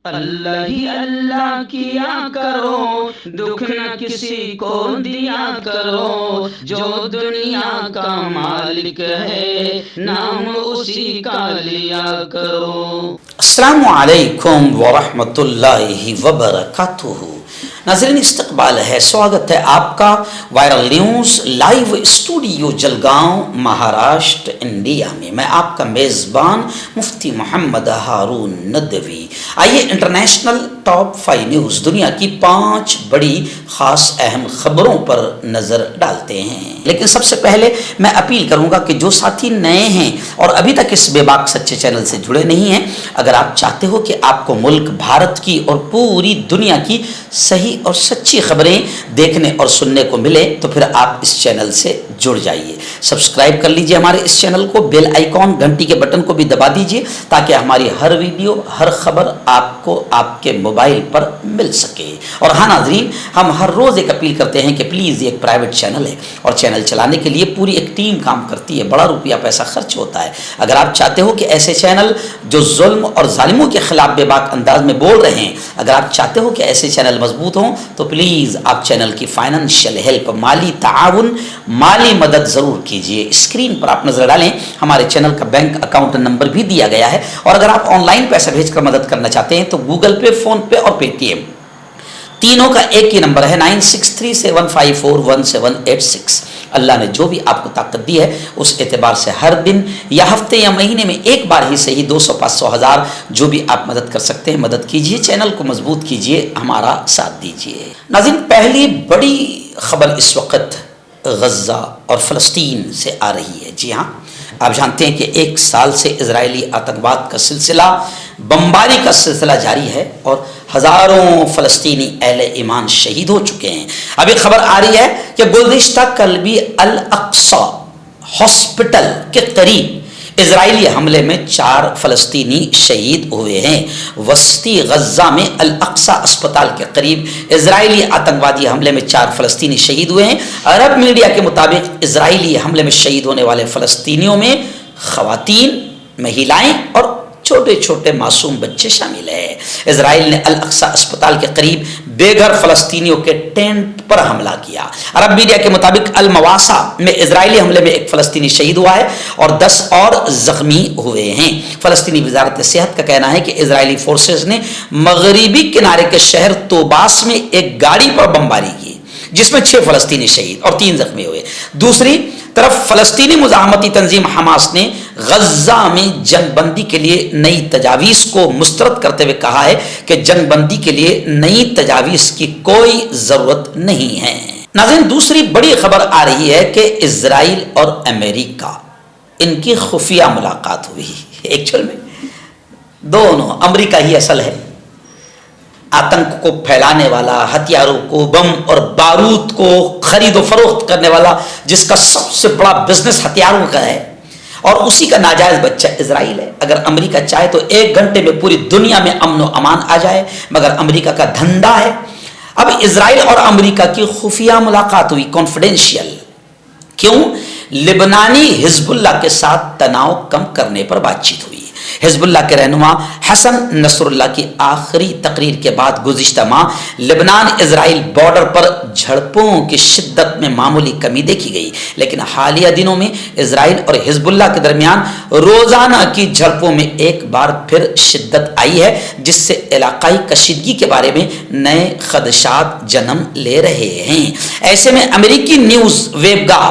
اللہ ہی اللہ کیا کرو، دکھ نہ کسی کو دیا کرو، جو دنیا کا مالک ہے نام اسی کا لیا کرو۔ السلام علیکم ورحمۃ اللہ وبرکاتہ۔ ناظرین استقبال ہے، سواگت ہے آپ کا viral news live studio Jalgaon Maharashtra India میں۔ میں آپ کا میزبان مفتی محمد ہارون ندوی۔ آئیے انٹرنیشنل ٹاپ 5 نیوز، دنیا کی 5 بڑی خاص اہم خبروں پر نظر ڈالتے ہیں۔ لیکن سب سے پہلے میں اپیل کروں گا کہ جو ساتھی نئے ہیں اور ابھی تک اس بے باک سچے چینل سے جڑے نہیں ہیں، اگر آپ چاہتے ہو کہ آپ کو ملک بھارت کی اور پوری دنیا کی صحیح اور سچی خبریں دیکھنے اور سننے کو ملے تو پھر آپ اس چینل سے جڑ جائیے۔ سبسکرائب کر لیجئے ہمارے اس چینل کو، بیل آئیکن گھنٹی کے بٹن کو بھی دبا دیجئے تاکہ ہماری ہر ویڈیو ہر خبر آپ کو آپ کے موبائل پر مل سکے۔ اور ہاں ناظرین، ہم ہر روز ایک اپیل کرتے ہیں کہ پلیز یہ ایک پرائیویٹ چینل ہے اور چینل چلانے کے لیے پوری ایک ٹیم کام کرتی ہے، بڑا روپیہ پیسہ خرچ ہوتا ہے۔ اگر آپ چاہتے ہو کہ ایسے چینل جو ظلم اور ظالموں کے خلاف بے باک انداز میں بول رہے ہیں، اگر آپ چاہتے ہو کہ ایسے چینل مضبوط ہوں تو پلیز آپ چینل کی فائنینشیل ہیلپ، مالی تعاون، مالی مدد ضرور کیجئے۔ اسکرین پر آپ نظر ڈالیں، ہمارے چینل کا بینک اکاؤنٹ نمبر بھی دیا گیا ہے، اور اگر آپ آن لائن پیسہ بھیج کر مدد کرنا چاہتے ہیں تو گوگل پے، فون پے اور پے ٹی ایم تینوں کا ایک ہی نمبر ہے 9637541786۔ اللہ نے جو بھی آپ کو طاقت دی ہے اس اعتبار سے ہر دن یا ہفتے یا مہینے میں ایک بار ہی صحیح 200، 500، 1000 جو بھی آپ مدد کر سکتے ہیں مدد کیجئے، چینل کو مضبوط کیجئے، ہمارا ساتھ دیجئے۔ ناظرین، پہلی بڑی خبر اس وقت غزہ اور فلسطین سے آ رہی ہے۔ جی ہاں، آپ جانتے ہیں کہ 1 سال سے اسرائیلی آتنکواد کا سلسلہ، بمباری کا سلسلہ جاری ہے اور ہزاروں فلسطینی اہل ایمان شہید ہو چکے ہیں۔ ابھی خبر آ رہی ہے کہ گزشتہ کل بھی الاقصی ہاسپٹل کے قریب اسرائیلی حملے میں 4 فلسطینی شہید ہوئے ہیں۔ وسطی غزہ میں الاقصی اسپتال کے قریب اسرائیلی آتنکوادی حملے میں 4 فلسطینی شہید ہوئے ہیں۔ عرب میڈیا کے مطابق اسرائیلی حملے میں شہید ہونے والے فلسطینیوں میں خواتین، مہیلائیں اور چھوٹے چھوٹے معصوم بچے شامل ہیں۔ اسرائیل نے الاقصی اسپتال کے قریب بے گھر فلسطینیوں کے ٹینٹ پر حملہ کیا۔ عرب میڈیا کے مطابق المواسا میں اسرائیلی حملے میں 1 فلسطینی شہید ہوا ہے اور 10 اور زخمی ہوئے ہیں۔ فلسطینی وزارت صحت کا کہنا ہے کہ اسرائیلی فورسز نے مغربی کنارے کے شہر طوباس میں ایک گاڑی پر بمباری کی جس میں 6 فلسطینی شہید اور 3 زخمی ہوئے۔ دوسری طرف فلسطینی مزاحمتی تنظیم حماس نے غزہ میں جنگ بندی کے لیے نئی تجاویز کو مسترد کرتے ہوئے کہا ہے کہ جنگ بندی کے لیے نئی تجاویز کی کوئی ضرورت نہیں ہے۔ ناظرین، دوسری بڑی خبر آ رہی ہے کہ اسرائیل اور امریکہ ان کی خفیہ ملاقات ہوئی۔ ایکچوئل میں دونوں، امریکہ ہی اصل ہے، آتنک کو پھیلانے والا، ہتھیاروں کو، بم اور بارود کو خرید و فروخت کرنے والا، جس کا سب سے بڑا بزنس ہتھیاروں کا ہے، اور اسی کا ناجائز بچہ اسرائیل ہے۔ اگر امریکہ چاہے تو 1 گھنٹے میں پوری دنیا میں امن و امان آ جائے، مگر امریکہ کا دھندا ہے۔ اب اسرائیل اور امریکہ کی خفیہ ملاقات ہوئی، کانفیڈینشیل۔ کیوں؟ لبنانی حزب اللہ کے ساتھ تناؤ کم کرنے پر بات چیت ہوئی۔ حزب اللہ کے رہنما حسن نصر اللہ کی آخری تقریر کے بعد گزشتہ ماہ لبنان اسرائیل بارڈر پر جھڑپوں کی شدت میں معمولی کمی دیکھی گئی، لیکن حالیہ دنوں میں اسرائیل اور حزب اللہ کے درمیان روزانہ کی جھڑپوں میں ایک بار پھر شدت آئی ہے، جس سے علاقائی کشیدگی کے بارے میں نئے خدشات جنم لے رہے ہیں۔ ایسے میں امریکی نیوز ویب گاہ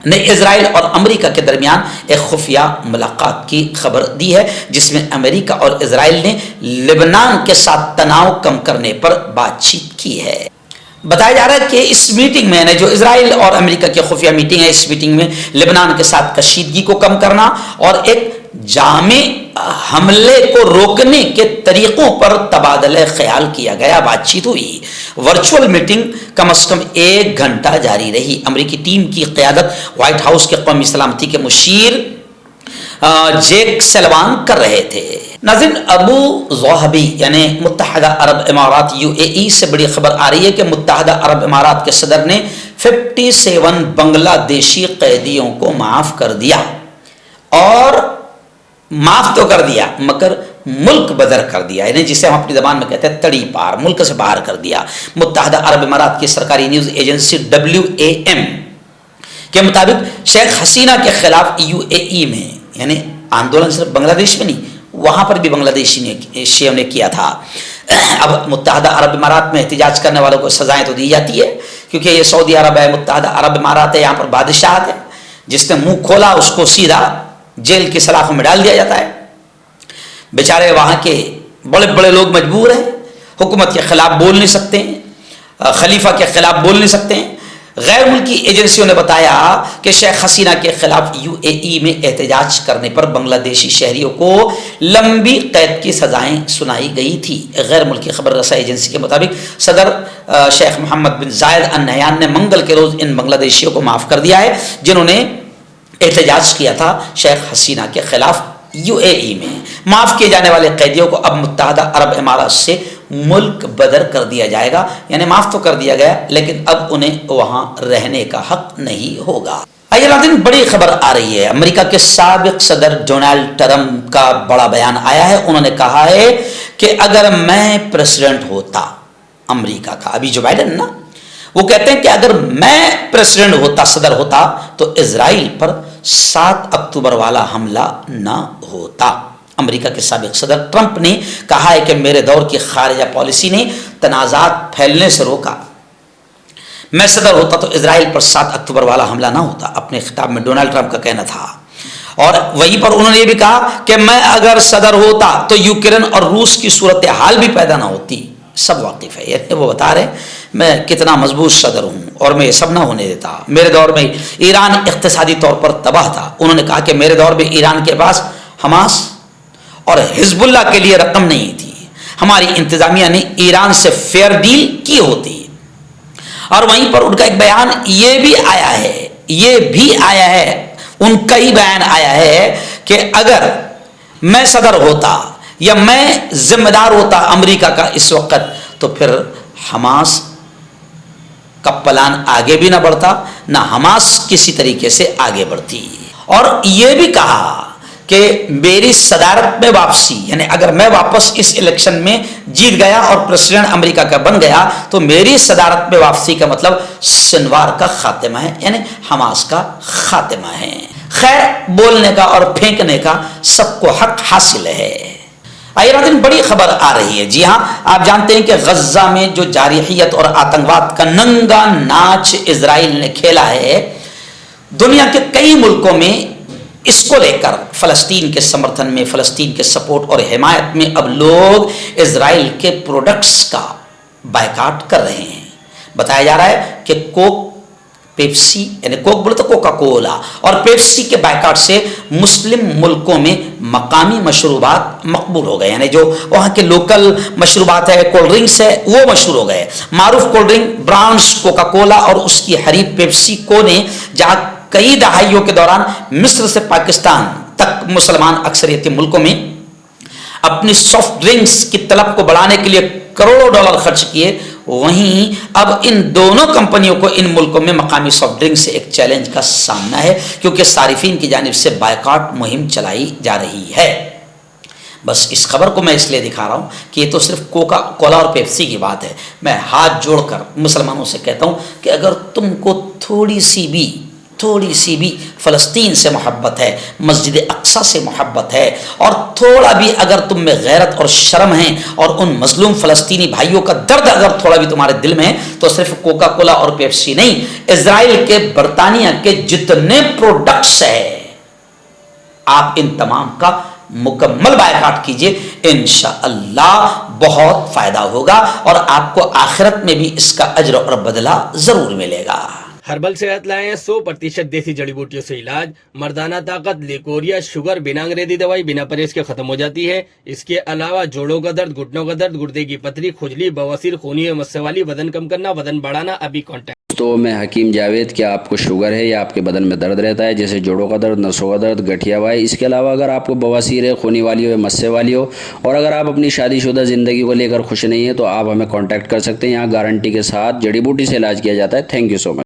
نے اسرائیل اور امریکہ کے درمیان ایک خفیہ ملاقات کی خبر دی ہے، جس میں امریکہ اور اسرائیل نے لبنان کے ساتھ تناؤ کم کرنے پر بات چیت کی ہے۔ بتایا جا رہا ہے کہ اس میٹنگ میں جو اسرائیل اور امریکہ کی خفیہ میٹنگ ہے، اس میٹنگ میں لبنان کے ساتھ کشیدگی کو کم کرنا اور ایک جامع حملے کو روکنے کے طریقوں پر تبادلہ خیال کیا گیا، بات چیت ہوئی۔ ورچوئل میٹنگ کم از کم 1 گھنٹہ جاری رہی۔ امریکی ٹیم کی قیادت وائٹ ہاؤس کے قومی سلامتی کے مشیر جیک سلوان کر رہے تھے۔ ناظرین، ابو ظہبی یعنی متحدہ عرب امارات UAE سے بڑی خبر آ رہی ہے کہ متحدہ عرب امارات کے صدر نے 57 بنگلہ دیشی قیدیوں کو معاف کر دیا، اور معاف تو کر دیا مگر ملک بدر کر دیا، یعنی جسے ہم اپنی زبان میں کہتے ہیں تڑی پار، ملک سے باہر کر دیا۔ متحدہ عرب امارات کی سرکاری نیوز ایجنسی WAM کے مطابق شیخ حسینہ کے خلاف UAE میں، یعنی آندولن صرف بنگلہ دیش میں نہیں، وہاں پر بھی بنگلہ دیشی شیعوں نے کیا تھا۔ اب متحدہ عرب امارات میں احتجاج کرنے والوں کو سزائیں تو دی جاتی ہے، کیونکہ یہ سعودی عرب ہے، متحدہ عرب امارات ہے، یہاں پر بادشاہت ہے، جس نے منہ کھولا اس کو سیدھا جیل کی سلاخوں میں ڈال دیا جاتا ہے۔ بیچارے وہاں کے بڑے بڑے لوگ مجبور ہیں، حکومت کے خلاف بول نہیں سکتے ہیں، خلیفہ کے خلاف بول نہیں سکتے ہیں۔ غیر ملکی ایجنسیوں نے بتایا کہ شیخ حسینہ کے خلاف UAE میں احتجاج کرنے پر بنگلہ دیشی شہریوں کو لمبی قید کی سزائیں سنائی گئی تھی۔ غیر ملکی خبر رساں ایجنسی کے مطابق صدر شیخ محمد بن زائد ال نہیان نے منگل کے روز ان بنگلہ دیشیوں کو معاف کر دیا ہے جنہوں نے احتجاج کیا تھا شیخ حسینہ کے خلاف UAE میں۔ معاف کیے جانے والے قیدیوں کو اب متحدہ عرب امارات سے ملک بدر کر دیا جائے گا، یعنی معاف تو کر دیا گیا لیکن اب انہیں وہاں رہنے کا حق نہیں ہوگا۔ آئیے ناظرین، بڑی خبر آ رہی ہے، امریکہ کے سابق صدر ڈونلڈ ٹرمپ کا بڑا بیان آیا ہے۔ انہوں نے کہا ہے کہ اگر میں پریزیڈنٹ ہوتا امریکہ کا، ابھی جو بائیڈن نا، وہ کہتے ہیں کہ اگر میں پریزیڈنٹ ہوتا، صدر ہوتا، تو اسرائیل پر 7 اکتوبر والا حملہ نہ ہوتا۔ امریکہ کے سابق صدر ٹرمپ نے کہا ہے کہ میرے دور کی خارجہ پالیسی نے تنازعات پھیلنے سے روکا، میں صدر ہوتا تو اسرائیل پر 7 اکتوبر والا حملہ نہ ہوتا۔ اپنے خطاب میں ڈونلڈ ٹرمپ کا کہنا تھا، اور وہیں پر انہوں نے یہ بھی کہا کہ میں اگر صدر ہوتا تو یوکرین اور روس کی صورتحال بھی پیدا نہ ہوتی۔ سب واقف ہے، یعنی وہ بتا رہے میں کتنا مضبوط صدر ہوں اور میں یہ سب نہ ہونے دیتا۔ میرے دور میں ایران اقتصادی طور پر تباہ تھا۔ انہوں نے کہا کہ میرے دور میں ایران کے پاس حماس اور حزب اللہ کے لیے رقم نہیں تھی، ہماری انتظامیہ نے ایران سے فیئر ڈیل کی ہوتی۔ اور وہیں پر ان کا ایک بیان یہ بھی آیا ہے، ان کا ہی بیان آیا ہے کہ اگر میں صدر ہوتا یا میں ذمہ دار ہوتا امریکہ کا اس وقت، تو پھر حماس کا پلان آگے بھی نہ بڑھتا، نہ حماس کسی طریقے سے آگے بڑھتی۔ اور یہ بھی کہا کہ میری صدارت میں واپسی، یعنی اگر میں واپس اس الیکشن میں جیت گیا اور پریزیڈنٹ امریکہ کا بن گیا تو میری صدارت میں واپسی کا مطلب سنوار کا خاتمہ ہے، یعنی حماس کا خاتمہ ہے۔ خیر، بولنے کا اور پھینکنے کا سب کو حق حاصل ہے۔ آئیے ناظرین، بڑی خبر آ رہی ہے۔ جی ہاں، آپ جانتے ہیں کہ غزہ میں جو جارحیت اور آتنکواد کا ننگا ناچ اسرائیل نے کھیلا ہے، دنیا کے کئی ملکوں میں اس کو لے کر فلسطین کے سمرتھن میں، فلسطین کے سپورٹ اور حمایت میں اب لوگ اسرائیل کے پروڈکٹس کا بائیکاٹ کر رہے ہیں۔ بتایا جا رہا ہے کہ کوک، پیپسی، یعنی کوک بولے تو کوکا کولا، اور پیپسی کے بائیکاٹ سے مسلم ملکوں میں مقامی مشروبات مقبول ہو گئے، یعنی جو وہاں کے لوکل مشروبات ہے، کولڈ ڈرنکس ہے، وہ مشہور ہو گئے۔ معروف cold drink brands Coca Cola اور اس کی حریف پیپسی کو نے جہاں کئی دہائیوں کے دوران مصر سے پاکستان تک مسلمان اکثریتی ملکوں میں اپنی سافٹ ڈرنکس کی طلب کو بڑھانے کے لیے کروڑوں ڈالر خرچ کیے، وہیں اب ان دونوں کمپنیوں کو ان ملکوں میں مقامی سافٹ ڈرنک سے ایک چیلنج کا سامنا ہے، کیونکہ صارفین کی جانب سے بائیکاٹ مہم چلائی جا رہی ہے۔ بس اس خبر کو میں اس لیے دکھا رہا ہوں کہ یہ تو صرف کوکا کولا اور پیپسی کی بات ہے۔ میں ہاتھ جوڑ کر مسلمانوں سے کہتا ہوں کہ اگر تم کو تھوڑی سی بھی فلسطین سے محبت ہے، مسجد اقصی سے محبت ہے، اور تھوڑا بھی اگر تم میں غیرت اور شرم ہے، اور ان مظلوم فلسطینی بھائیوں کا درد اگر تھوڑا بھی تمہارے دل میں ہے، تو صرف کوکا کولا اور پیپسی نہیں، اسرائیل کے، برطانیہ کے جتنے پروڈکٹس ہیں، آپ ان تمام کا مکمل بائیکاٹ کیجئے، انشاءاللہ بہت فائدہ ہوگا اور آپ کو آخرت میں بھی اس کا اجر اور بدلہ ضرور ملے گا۔ ہربل صحت لائے ہیں 100% دیسی جڑی بوٹیوں سے علاج، مردانہ طاقت، لیکوریا، شوگر، بنا انگریزی دوائی بنا پرہیز کے ختم ہو جاتی ہے۔ اس کے علاوہ جوڑوں کا درد، گھٹنوں کا درد، گردے کی پتھری، کھجلی، بواسیر، خونی مسے والی، وزن کم کرنا، وزن بڑھانا، ابھی کانٹیکٹ۔ تو میں حکیم جاوید، کیا آپ کو شوگر ہے یا آپ کے بدن میں درد رہتا ہے، جیسے جوڑوں کا درد، نسوں کا درد، گٹھیا وائی؟ اس کے علاوہ اگر آپ کو بواسیر ہے، خونی والی ہو، مسے والی ہو، اور اگر آپ اپنی شادی شدہ زندگی کو لے کر خوش نہیں ہیں، تو آپ ہمیں کانٹیکٹ کر سکتے ہیں۔ یہاں گارنٹی کے ساتھ جڑی بوٹی سے علاج کیا جاتا ہے۔ Thank you so much.